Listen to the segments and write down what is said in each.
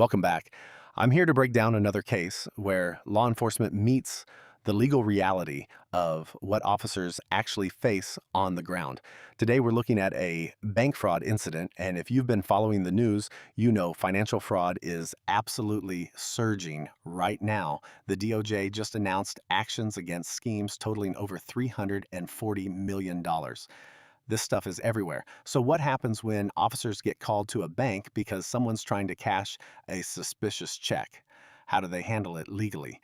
Welcome back. I'm here to break down another case where law enforcement meets the legal reality of what officers actually face on the ground. Today, we're looking at a bank fraud incident, and if you've been following the news, you know financial fraud is absolutely surging right now. The DOJ just announced actions against schemes totaling over $340 million. This stuff is everywhere. So what happens when officers get called to a bank because someone's trying to cash a suspicious check? How do they handle it legally?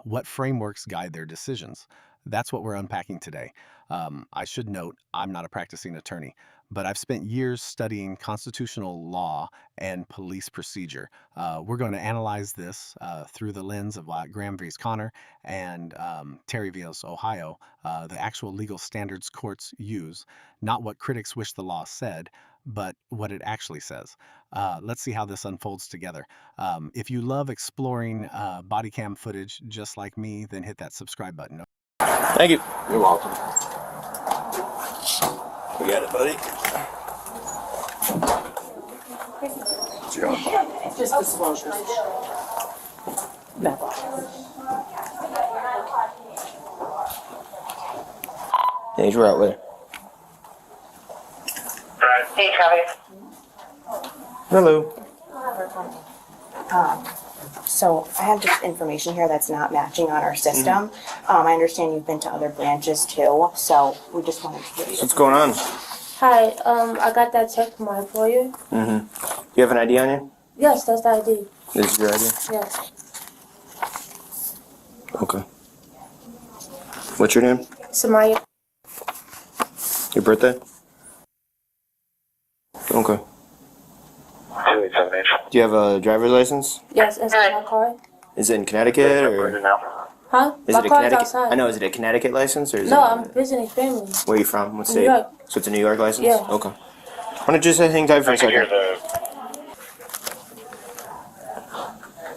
What frameworks guide their decisions? That's what we're unpacking today. I should note, I'm not a practicing attorney, but I've spent years studying constitutional law and police procedure. We're going to analyze this through the lens of Graham v. Connor and Terry v. Ohio, the actual legal standards courts use, not what critics wish the law said, but what it actually says. Let's see how this unfolds together. If you love exploring body cam footage just like me, then hit that subscribe button. Thank you. You're welcome. We got it, buddy. Just disclosure. No. Hey, you're out with. Hey, Travis. Hello. So I have just information here that's not matching on our system. I understand you've been to other branches too, so we just wanted to get you. What's going on? Hi, I got that check from my employer. You have an ID on you? Yes, that's the ID. This is your ID? Yes. Okay. What's your name? Samaya. Your birthday? Okay. 287. Do you have a driver's license? Yes, that's my card. Is it in Connecticut or? Huh? Is My it a car's Connecticut? outside. I know. Is it a Connecticut license or is No, it? I'm visiting family. Where are you from? What state? New York. So it's a New York license? Yeah. Okay. Why don't you just hang tight for a second?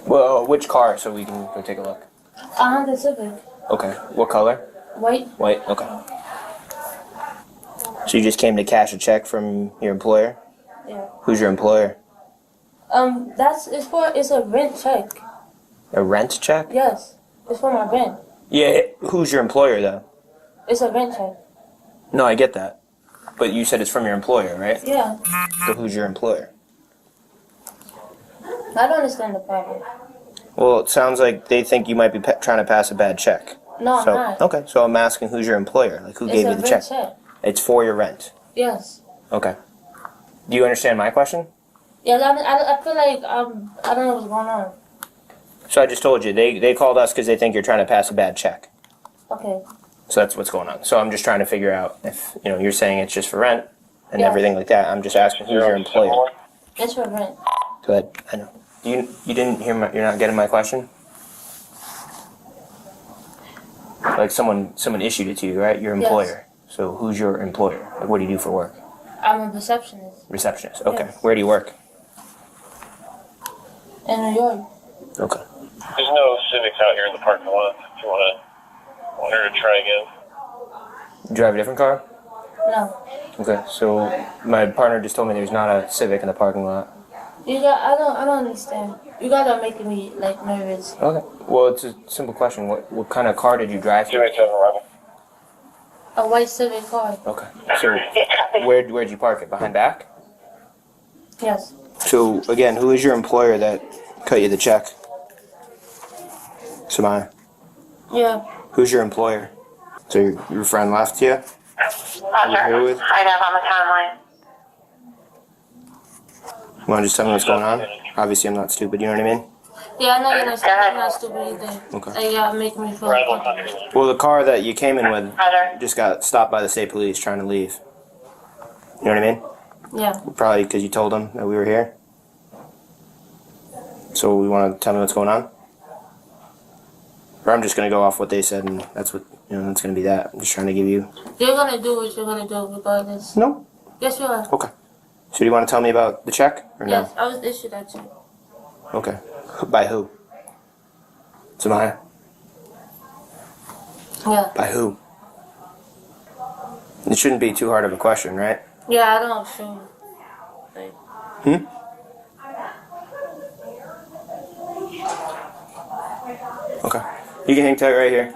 Well, which car so we can go take a look? A Honda Civic. Okay. What color? White. White. Okay. So you just came to cash a check from your employer? Yeah. Who's your employer? It's a rent check. A rent check? Yes. It's for my rent. Yeah. Who's your employer though? It's a rent check. No, I get that. But you said it's from your employer, right? Yeah. So who's your employer? I don't understand the problem. Well, it sounds like they think you might be trying to pass a bad check. No, So I'm not. okay, so I'm asking who's your employer? Like who It's gave a you the rent check? It's for your rent. Yes. Okay. Do you understand my question? Yes, I feel like I don't know what's going on. So I just told you they called us because they think you're trying to pass a bad check. Okay. So that's what's going on. So I'm just trying to figure out if you're saying it's just for rent and Yeah. everything like that. I'm just asking who's your employer. It's for rent. Go ahead. I know. You didn't hear my, you're not getting my question? Like someone issued it to you, right? Your employer. Yes. So who's your employer? Like what do you do for work? I'm a receptionist Receptionist. Okay. Yes. Where do you work? in New York. Okay. There's no Civics out here in the parking lot if you want her to try again. You drive a different car? No. Okay. So my partner just told me there's not a Civic in the parking lot. I don't understand. You guys are making me like nervous. Okay. Well, it's a simple question. What kind of car did you drive? 287 Rebel. A white Civic car. Okay. So where'd you park it? Behind back? Yes. So again, who is your employer that cut you the check? Samaya. Yeah. Who's your employer? So your friend left you? Roger. here with? I have on the timeline. You want to just tell me what's going on? Obviously, I'm not stupid. You know what I mean? Yeah, I know you're not, I'm not stupid either. Okay. And y'all make me feel uncomfortable. Well, the car that you came in with Roger. just got stopped by the state police trying to leave. You know what I mean? Yeah. Probably because you told them that we were here. So you want to tell me what's going on? Or I'm just going to go off what they said, and that's what, that's going to be that. I'm just trying to give you... You're gonna do what you're gonna do regardless. No. Yes, you are. Okay. So do you want to tell me about the check, or no? Yes, I was issued that check. Okay. By who? Samaya? Yeah. By who? It shouldn't be too hard of a question, right? Yeah, I don't feel like... You can hang tight right here.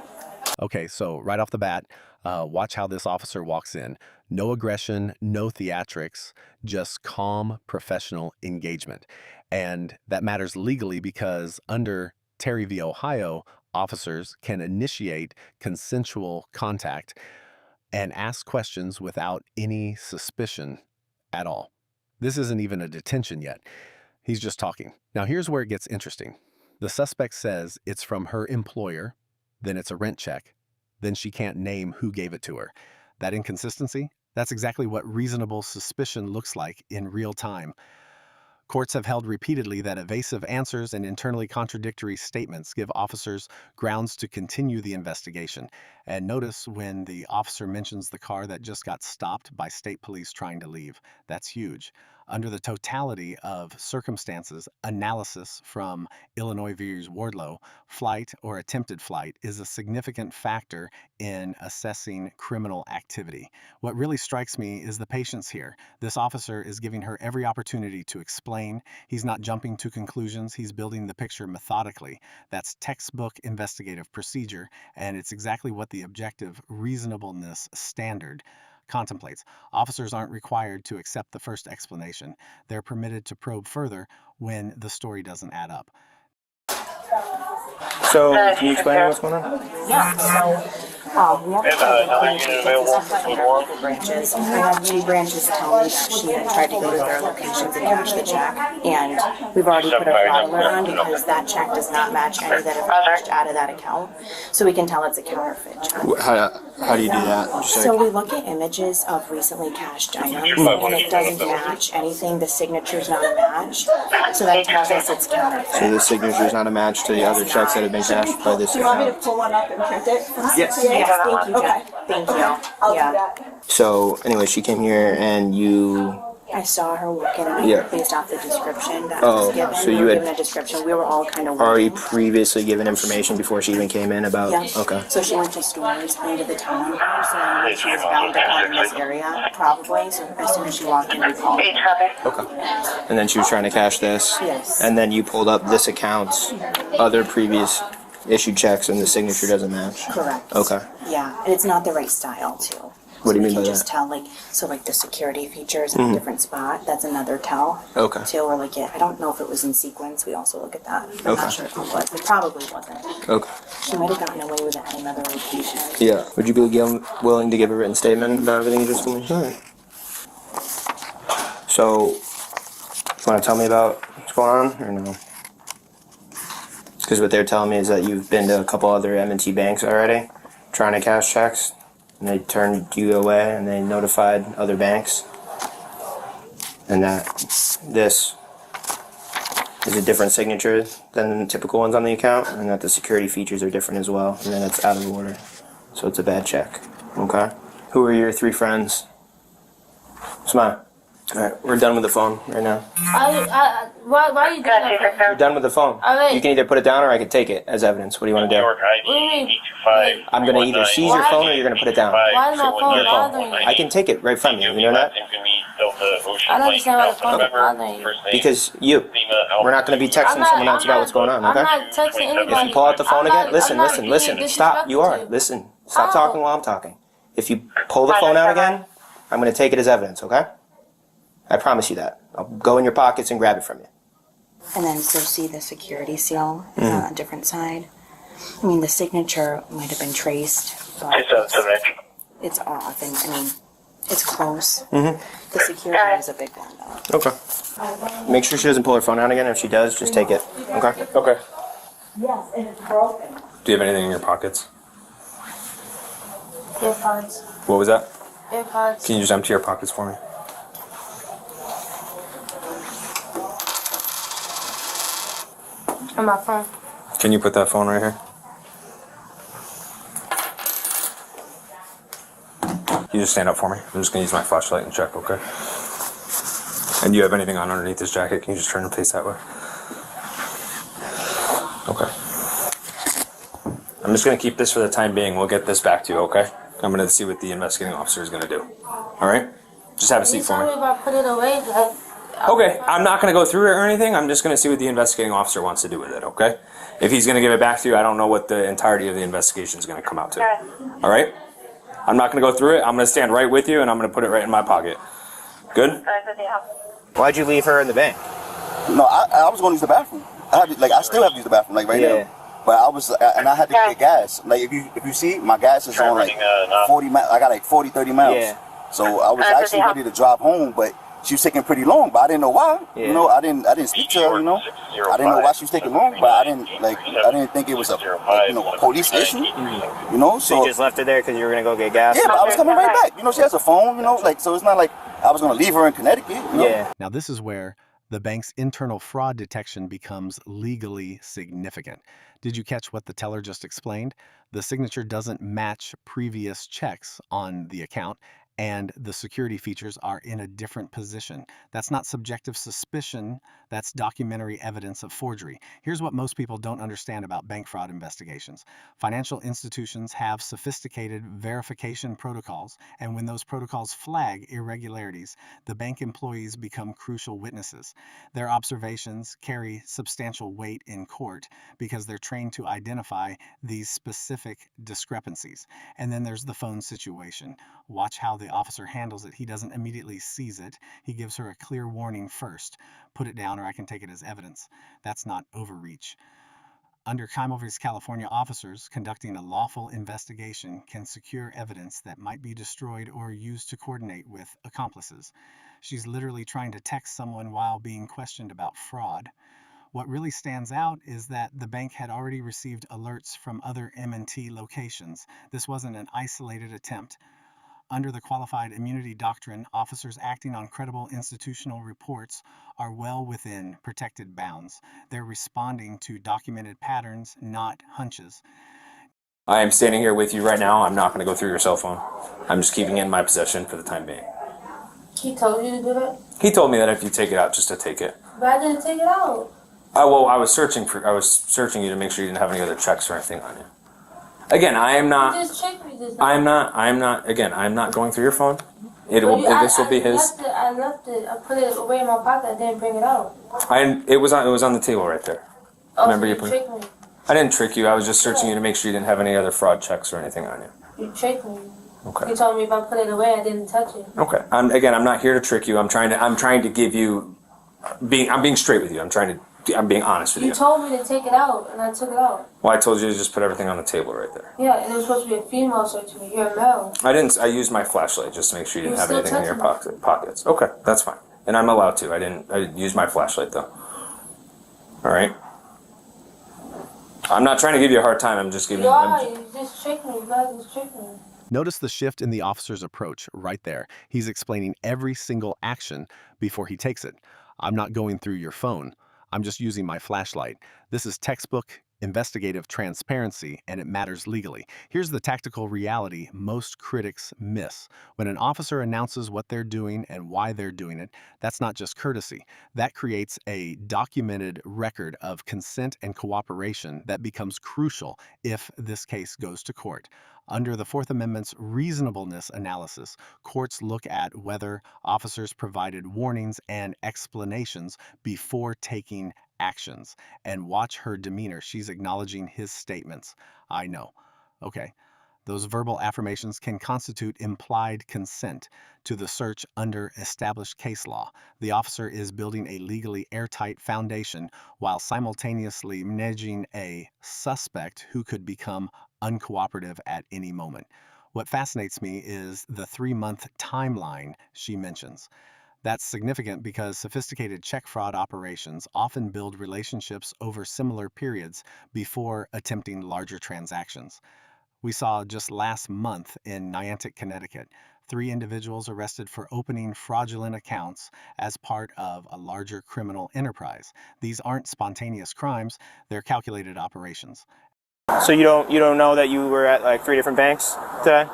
Okay, so right off the bat, watch how this officer walks in. No aggression, no theatrics, just calm, professional engagement. And that matters legally because under Terry v. Ohio, officers can initiate consensual contact and ask questions without any suspicion at all. This isn't even a detention yet. He's just talking. Now, here's where it gets interesting. The suspect says it's from her employer, then it's a rent check, then she can't name who gave it to her. That inconsistency, that's exactly what reasonable suspicion looks like in real time. Courts have held repeatedly that evasive answers and internally contradictory statements give officers grounds to continue the investigation. And notice when the officer mentions the car that just got stopped by state police trying to leave. That's huge. Under the totality of circumstances, analysis from Illinois v. Wardlow, flight or attempted flight is a significant factor in assessing criminal activity. What really strikes me is the patience here. This officer is giving her every opportunity to explain. He's not jumping to conclusions. He's building the picture methodically. That's textbook investigative procedure, and it's exactly what the objective reasonableness standard contemplates. Officers aren't required to accept the first explanation. They're permitted to probe further when the story doesn't add up. So, can you explain what's going on? Yeah, so we have Another unit available for tomorrow. branches. I had 2 branches tell me that she had tried to go to their locations and cash the check, and we've already put a fraud alert on because that check does not match any that have cashed out of that account, so we can tell it's a counterfeit check. How do you do that? Just So like, we look at images of recently cashed items, and it doesn't match anything. The signature's not a match, so that tells us it's counterfeit. so the signature is not a match to the other checks that have been cashed by this account. Pull one up and print it? Yes. Yes, thank you, Jen. Thank you. I'll do Yeah. that. So, anyway, she came here and you... I saw her walk in, and Yeah. based off the description that Oh, was given, so we you were had given a description. We were all kind of already waiting. previously given information before she even came in about... Yeah. Okay. So she went to stores into the town, so I knew she was bound to come in this area, probably. So as soon as she walked in, we called. Okay. And then she was trying to cash this. Yes. And then you pulled up this account's other previous issued checks and the signature doesn't match. Correct. Okay. Yeah, and it's not the right style too. What do you We mean can by just that? tell, like, so like the security features in a different spot. That's another tell. Okay. Too, or like I don't know if it was in sequence. We also look at that. I'm Okay. not sure if it was. It probably wasn't. Okay. She might have gotten away with it at another location. Yeah. Would you be willing to give a written statement about everything you just told me? Alright. So, you want to tell me about what's going on, or no? Because what they're telling me is that you've been to a couple other M&T banks already, trying to cash checks, and they turned you away, and they notified other banks, and that this is a different signature than the typical ones on the account, and that the security features are different as well, and then it's out of order. So it's a bad check. Okay? Who are your 3 friends? Smile. Alright, we're done with the phone right now. Why are you doing that? We're done with the phone. Alright. You can either put it down or I can take it as evidence. What do you want to New do? York ID What do you mean? 825. I'm going to either seize your phone or you're going to put it down. Why is my phone bothering you? I can take it right from you. You know that? I don't understand why the phone is bothering you. Because you. We're not going to be texting someone else about what's going on, I'm okay? not texting anybody. If you pull out the phone I'm again, not- listen, I'm not listen, being listen. Stop. You are. disrespectful to you. Listen. Stop Oh. talking while I'm talking. If you pull the phone out again, I'm going to take it as evidence, okay? I promise you that. I'll go in your pockets and grab it from you. And then so see the security seal on a different side. I mean, the signature might have been traced, but it's off, and I mean, it's close. The security is a big one, though. Okay. Make sure she doesn't pull her phone out again. If she does, just take it. Okay? Okay. Yes, and it's broken. Do you have anything in your pockets? AirPods. What was that? AirPods. Can you just empty your pockets for me? And my phone. Can you put that phone right here? You just stand up for me. I'm just gonna use my flashlight and check, okay? And you have anything on underneath this jacket? Can you just turn and face that way? Okay. I'm just gonna keep this for the time being. We'll get this back to you, okay? I'm gonna see what the investigating officer is gonna do. All right? Just have a You seat for told me me. if I put it away, like, Okay, I'm not going to go through it or anything. I'm just going to see what the investigating officer wants to do with it, okay? If he's going to give it back to you, I don't know what the entirety of the investigation is going to come out to. All right? I'm not going to go through it. I'm going to stand right with you, and I'm going to put it right in my pocket. Good? Why'd you leave her in the bank? No, I was going to use the bathroom. I still have to use the bathroom, like right now. But I had to get gas. Like if you see, my gas is on like 40 miles. I got like 40, 30 miles. Yeah. So I was actually ready to drive home, but she was taking pretty long. But I didn't know why. Yeah. You know, I didn't speak to her. You know, I didn't know why she was taking long. But I didn't think it was a a police issue. You know, so you just left her there because you were gonna go get gas. Yeah, but I was coming right back. You know, she has a phone. You know, like so it's not like I was gonna leave her in Connecticut. You know? Yeah. Now this is where the bank's internal fraud detection becomes legally significant. Did you catch what the teller just explained? The signature doesn't match previous checks on the account, and the security features are in a different position. That's not subjective suspicion, that's documentary evidence of forgery. Here's what most people don't understand about bank fraud investigations. Financial institutions have sophisticated verification protocols, and when those protocols flag irregularities, the bank employees become crucial witnesses. Their observations carry substantial weight in court because they're trained to identify these specific discrepancies. And then there's the phone situation. Watch how the officer handles it. He doesn't immediately seize it. He gives her a clear warning first. Put it down or I can take it as evidence. That's not overreach. Under Kimo v. California, officers conducting a lawful investigation can secure evidence that might be destroyed or used to coordinate with accomplices. She's literally trying to text someone while being questioned about fraud. What really stands out is that the bank had already received alerts from other M&T locations. This wasn't an isolated attempt. Under the qualified immunity doctrine, officers acting on credible institutional reports are well within protected bounds. They're responding to documented patterns, not hunches. I am standing here with you right now. I'm not going to go through your cell phone. I'm just keeping it in my possession for the time being. He told you to do that? He told me that if you take it out, just to take it. But I didn't take it out. Well, I was searching you to make sure you didn't have any other checks or anything on you. Again, I am not. You just checked me just now. I'm not. Again, I'm not going through your phone. This will be his. I left it. I put it away in my pocket. I didn't bring it out. It was on the table right there. Oh, Remember so you you put. tricked me. I didn't trick you. I was just searching you to make sure you didn't have any other fraud checks or anything on you. You tricked me. Okay. You told me if I put it away, I didn't touch it. Okay. I'm not here to trick you. I'm trying to give you. I'm being straight with you. I'm being honest with you. You told me to take it out, and I took it out. Well, I told you to just put everything on the table right there. Yeah, and it was supposed to be a female searching me. You're a male. I didn't. I used my flashlight just to make sure you didn't have You're anything in your still pockets. Okay, that's fine. And I'm allowed to. I didn't use my flashlight though. All right. I'm not trying to give you a hard time. I'm just giving. You just tricked me. You guys just tricked me. Notice the shift in the officer's approach right there. He's explaining every single action before he takes it. I'm not going through your phone. I'm just using my flashlight. This is textbook investigative transparency, and it matters legally. Here's the tactical reality most critics miss. When an officer announces what they're doing and why they're doing it, that's not just courtesy. That creates a documented record of consent and cooperation that becomes crucial if this case goes to court. Under the Fourth Amendment's reasonableness analysis, courts look at whether officers provided warnings and explanations before taking actions. And watch her demeanor. She's acknowledging his statements. I know. Okay. Those verbal affirmations can constitute implied consent to the search under established case law. The officer is building a legally airtight foundation while simultaneously managing a suspect who could become uncooperative at any moment. What fascinates me is the 3-month timeline she mentions. That's significant because sophisticated check fraud operations often build relationships over similar periods before attempting larger transactions. We saw just last month in Niantic, Connecticut, 3 individuals arrested for opening fraudulent accounts as part of a larger criminal enterprise. These aren't spontaneous crimes, they're calculated operations. So you don't know that you were at like 3 different banks today?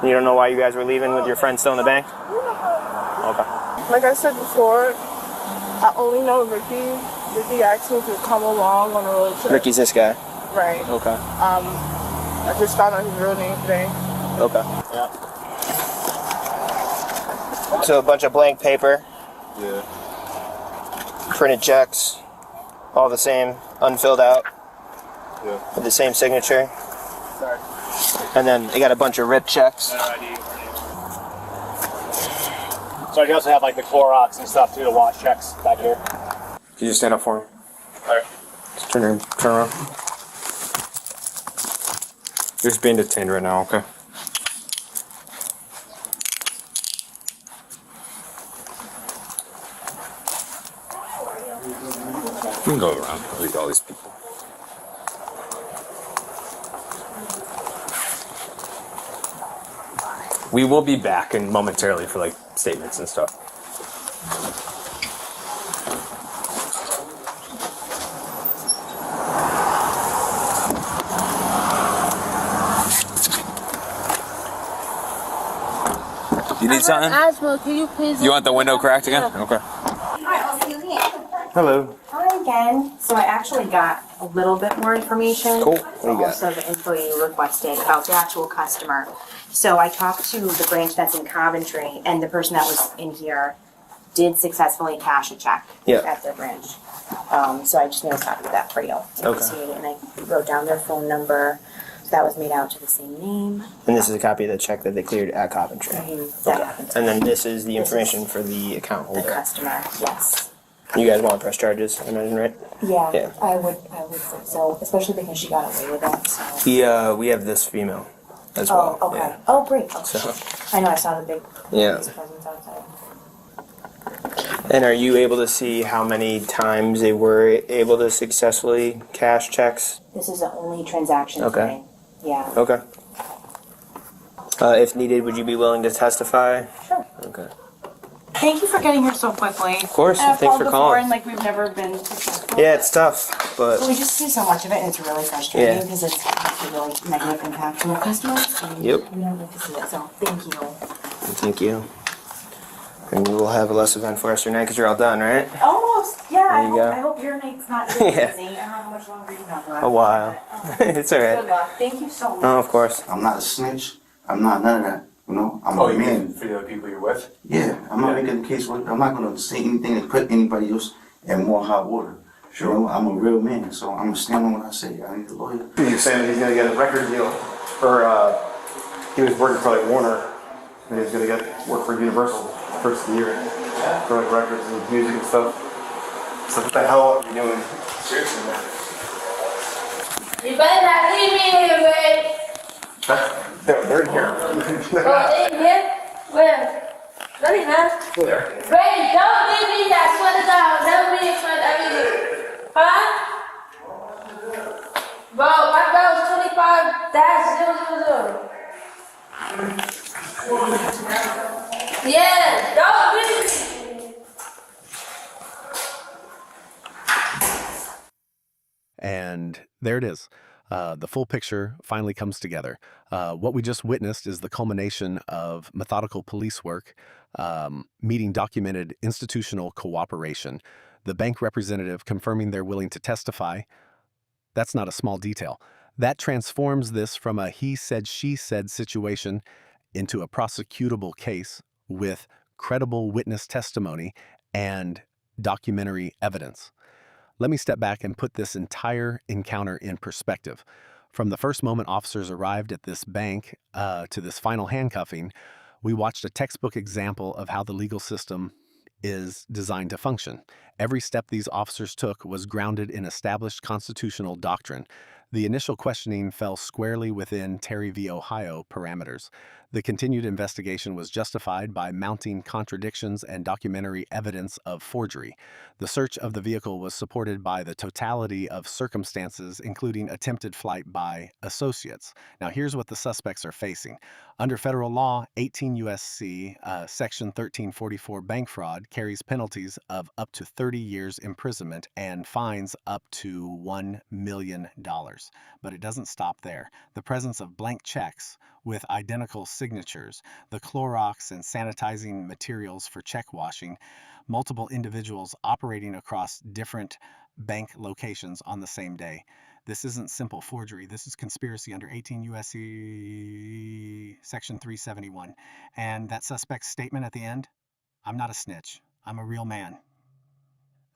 You don't know why you guys were leaving with your friend still in the bank? Okay. Like I said before, I only know Ricky. Ricky asked me to come along on a road trip. Ricky's this guy? Right. Okay. I just found out his real name today. Okay. Yeah. So a bunch of blank paper. Yeah. printed checks, all the same, unfilled out, with the same signature. And then they got a bunch of ripped checks. So you also have like the Clorox and stuff too to wash checks back here. Can you stand up for him? Alright. Just turn around. You're just being detained right now, okay? You can go around. Leave all these people. We will be back in momentarily for like statements and stuff. You need something? Asthma, can you please? You want the window cracked again? Yeah. Okay. Hi, I'll see you again. Hello. Hi again. So I actually got a little bit more information. Cool. What do you got? Also the info you requested about the actual customer. So I talked to the branch that's in Coventry, and the person that was in here did successfully cash a check at their branch. So I just made a copy of that for you. Okay. And I wrote down their phone number. So that was made out to the same name. And this is a copy of the check that they cleared at Coventry. That happened. And then this is the information for the account holder. The customer, yes. You guys want to press charges, I imagine, right? Yeah. I would think so, especially because she got away with it. So. We have this female as well. Oh, okay. Yeah. Oh, great. So, I know I saw the big yeah. presents outside. And are you able to see how many times they were able to successfully cash checks? This is the only transaction Okay. today. Yeah. Okay. If needed, would you be willing to testify? Sure. Okay. Thank you for getting here so quickly. Of course, And I've thanks called for before calling. and like we've never been successful. Yeah, it's tough, but We just see so much of it, and it's really frustrating Yeah. because it's a really negative impact on our customers. And Yep. We don't get to see it, so thank you. thank you. And we'll have a less event for us tonight because you're all done, right? Almost. Yeah. There you go. I hope your night's not too Yeah. busy. I don't know how much longer you have left. A while. It's Good alright. luck. Thank you so much. Oh, of course. I'm not a snitch. I'm not none of that. You know, I'm a man. For the other people you're with? Yeah, I'm not making the case. I'm not gonna say anything that put anybody else in more hot water. Sure. You know, I'm a real man, so I'm gonna stand on what I say. I need a lawyer. He's saying that he's gonna get a record deal for, he was working for like Warner, and he's gonna get work for Universal first of the year for like records and music and stuff. So what the hell are you doing? Seriously, man. You better not leave me here, babe. They're in here. Oh, they in here? Where? Ready, man? There. Ray, don't leave me here. I swear to God, never be in front of you. Huh? Bro, my bill is 25-000. Yeah, don't leave me. And there it is. The full picture finally comes together. What we just witnessed is the culmination of methodical police work, meeting documented institutional cooperation, the bank representative confirming they're willing to testify. That's not a small detail. That transforms this from a he said, she said situation into a prosecutable case with credible witness testimony and documentary evidence. Let me step back and put this entire encounter in perspective. From the first moment officers arrived at this bank to this final handcuffing, we watched a textbook example of how the legal system is designed to function. Every step these officers took was grounded in established constitutional doctrine. The initial questioning fell squarely within Terry v. Ohio parameters. The continued investigation was justified by mounting contradictions and documentary evidence of forgery. The search of the vehicle was supported by the totality of circumstances, including attempted flight by associates. Now, here's what the suspects are facing. Under federal law, 18 U.S.C. Section 1344 bank fraud carries penalties of up to 30 years imprisonment and fines up to $1 million. But it doesn't stop there. The presence of blank checks with identical signatures, the Clorox and sanitizing materials for check washing, multiple individuals operating across different bank locations on the same day. This isn't simple forgery. This is conspiracy under 18 U.S.C. Section 371. And that suspect's statement at the end, I'm not a snitch. I'm a real man.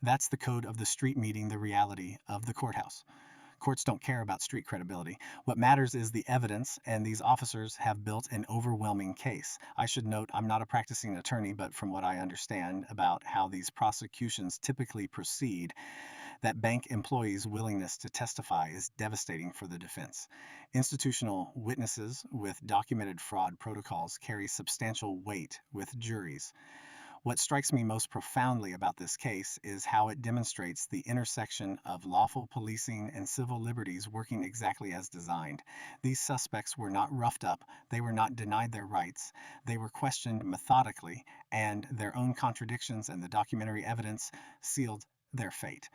That's the code of the street meeting the reality of the courthouse. Courts don't care about street credibility. What matters is the evidence, and these officers have built an overwhelming case. I should note I'm not a practicing attorney, but from what I understand about how these prosecutions typically proceed, that bank employees' willingness to testify is devastating for the defense. Institutional witnesses with documented fraud protocols carry substantial weight with juries. What strikes me most profoundly about this case is how it demonstrates the intersection of lawful policing and civil liberties working exactly as designed. These suspects were not roughed up, they were not denied their rights, they were questioned methodically, and their own contradictions and the documentary evidence sealed their fate.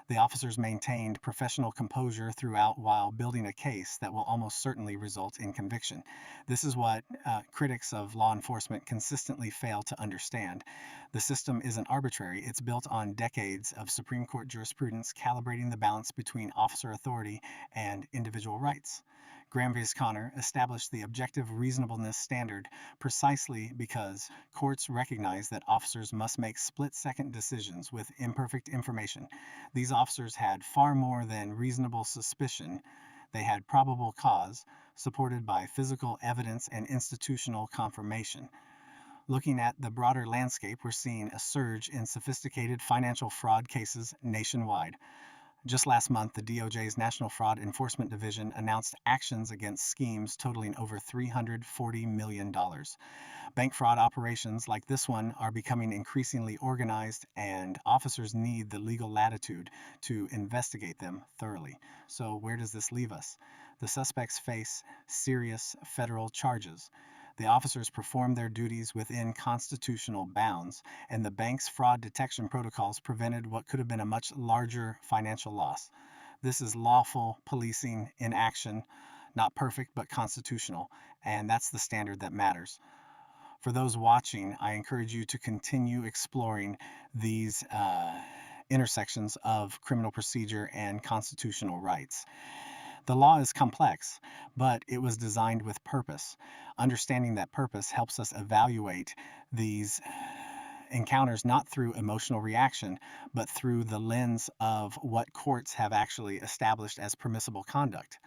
The officers maintained professional composure throughout while building a case that will almost certainly result in conviction. This is what critics of law enforcement consistently fail to understand. The system isn't arbitrary. It's built on decades of Supreme Court jurisprudence calibrating the balance between officer authority and individual rights. Graham v. Connor established the objective reasonableness standard precisely because courts recognize that officers must make split-second decisions with imperfect information. These officers had far more than reasonable suspicion. They had probable cause, supported by physical evidence and institutional confirmation. Looking at the broader landscape, we're seeing a surge in sophisticated financial fraud cases nationwide. Just last month, the DOJ's National Fraud Enforcement Division announced actions against schemes totaling over $340 million. Bank fraud operations like this one are becoming increasingly organized, and officers need the legal latitude to investigate them thoroughly. So where does this leave us? The suspects face serious federal charges. The officers performed their duties within constitutional bounds, and the bank's fraud detection protocols prevented what could have been a much larger financial loss. This is lawful policing in action, not perfect but constitutional, and that's the standard that matters. For those watching, I encourage you to continue exploring these intersections of criminal procedure and constitutional rights. The law is complex, but it was designed with purpose. Understanding that purpose helps us evaluate these encounters not through emotional reaction, but through the lens of what courts have actually established as permissible conduct.